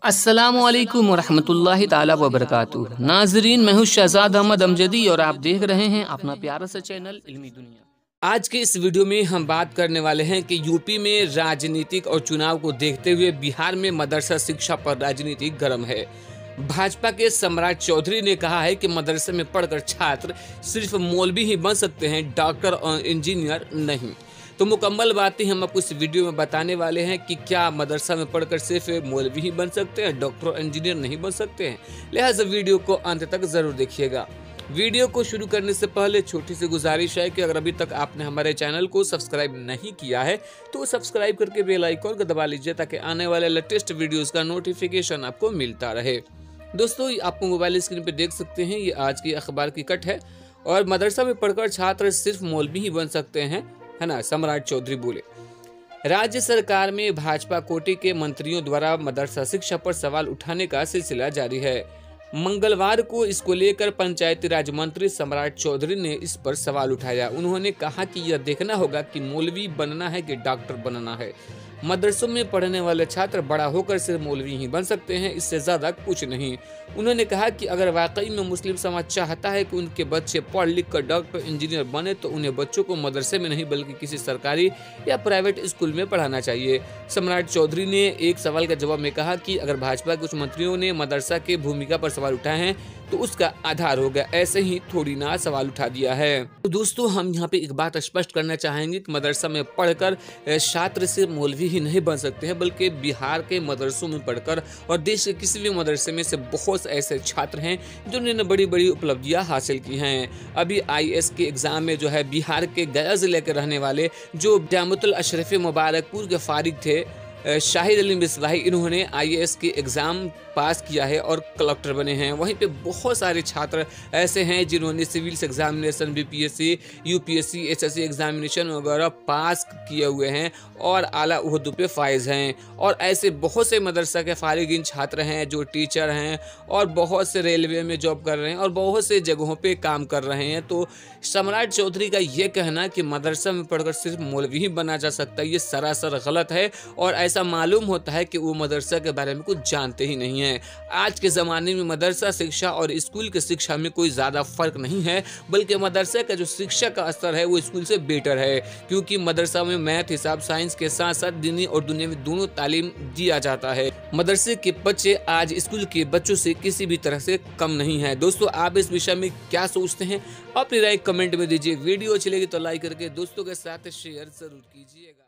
अस्सलामुअलैकुम वरहमतुल्लाहि ताला वबरकातुहू। नाजरीन, मैं हूँ शहजाद अहमद अमजदी और आप देख रहे हैं अपना प्यारा सा चैनल इल्मी दुनिया। आज के इस वीडियो में हम बात करने वाले हैं कि यूपी में राजनीतिक और चुनाव को देखते हुए बिहार में मदरसा शिक्षा पर राजनीति गर्म है। भाजपा के सम्राट चौधरी ने कहा है कि मदरसे में पढ़कर छात्र सिर्फ मौलवी ही बन सकते हैं, डॉक्टर और इंजीनियर नहीं। तो मुकम्मल बातें हम आपको इस वीडियो में बताने वाले हैं कि क्या मदरसा में पढ़कर सिर्फ मौलवी ही बन सकते हैं, डॉक्टर और इंजीनियर नहीं बन सकते हैं। लिहाजा वीडियो को अंत तक जरूर देखिएगा। वीडियो को शुरू करने से पहले छोटी सी गुजारिश है कि अगर अभी तक आपने हमारे चैनल को सब्सक्राइब नहीं किया है तो सब्सक्राइब करके बेल आइकन को दबा लीजिए ताकि आने वाले लेटेस्ट वीडियोस का नोटिफिकेशन आपको मिलता रहे। दोस्तों, आपको मोबाइल स्क्रीन पे देख सकते हैं, ये आज की अखबार की कट है। और मदरसा में पढ़कर छात्र सिर्फ मौलवी ही बन सकते हैं, है ना, सम्राट चौधरी बोले। राज्य सरकार में भाजपा कोटे के मंत्रियों द्वारा मदरसा शिक्षा पर सवाल उठाने का सिलसिला जारी है। मंगलवार को इसको लेकर पंचायती राज मंत्री सम्राट चौधरी ने इस पर सवाल उठाया। उन्होंने कहा कि यह देखना होगा कि मौलवी बनना है कि डॉक्टर बनना है। मदरसों में पढ़ने वाले छात्र बड़ा होकर सिर्फ मौलवी ही बन सकते हैं, इससे ज्यादा कुछ नहीं। उन्होंने कहा कि अगर वाकई में मुस्लिम समाज चाहता है कि उनके बच्चे पढ़ लिख कर डॉक्टर इंजीनियर बने तो उन्हें बच्चों को मदरसे में नहीं बल्कि किसी सरकारी या प्राइवेट स्कूल में पढ़ाना चाहिए। सम्राट चौधरी ने एक सवाल के जवाब में कहा कि अगर भाजपा के कुछ मंत्रियों ने मदरसा की भूमिका पर सवाल उठाए हैं तो उसका आधार होगा, ऐसे ही थोड़ी ना सवाल उठा दिया है। तो दोस्तों, हम यहाँ पे एक बात स्पष्ट करना चाहेंगे कि मदरसा में पढ़कर छात्र से मौलवी ही नहीं बन सकते हैं, बल्कि बिहार के मदरसों में पढ़कर और देश के किसी भी मदरसे में से बहुत ऐसे छात्र हैं जिन्होंने बड़ी बड़ी उपलब्धियां हासिल की हैं। अभी IAS के एग्जाम में जो है बिहार के गया जिले के रहने वाले जो जामिअतुल अशरफ मुबारकपुर के फारिग थे शाहिद अली मिसबाही, इन्होंने IAS के एग्ज़ाम पास किया है और कलेक्टर बने हैं। वहीं पे बहुत सारे छात्र ऐसे हैं जिन्होंने civils examination, BPSC, UPSC, SSC examination वगैरह पास किए हुए हैं और आला उहदों पे फाइज हैं। और ऐसे बहुत से मदरसा के फारिगिन छात्र हैं जो टीचर हैं और बहुत से रेलवे में जॉब कर रहे हैं और बहुत से जगहों पे काम कर रहे हैं। तो सम्राट चौधरी का ये कहना कि मदरसा में पढ़कर सिर्फ मौलवी ही बना जा सकता है, ये सरासर गलत है। और ऐसा मालूम होता है कि वो मदरसा के बारे में कुछ जानते ही नहीं है। आज के ज़माने में मदरसा शिक्षा और स्कूल की शिक्षा में कोई ज़्यादा फर्क नहीं है, बल्कि मदरसा का जो शिक्षा का स्तर है वो स्कूल से बेटर है, क्योंकि मदरसा में मैथ, हिसाब, साइंस के साथ साथ दीनी और दुनियावी दोनों तालीम दिया जाता है। मदरसे के बच्चे आज स्कूल के बच्चों से किसी भी तरह से कम नहीं है। दोस्तों, आप इस विषय में क्या सोचते हैं? अपनी राय कमेंट में दीजिए। वीडियो अच्छी लगी तो लाइक करके दोस्तों के साथ शेयर जरूर कीजिएगा।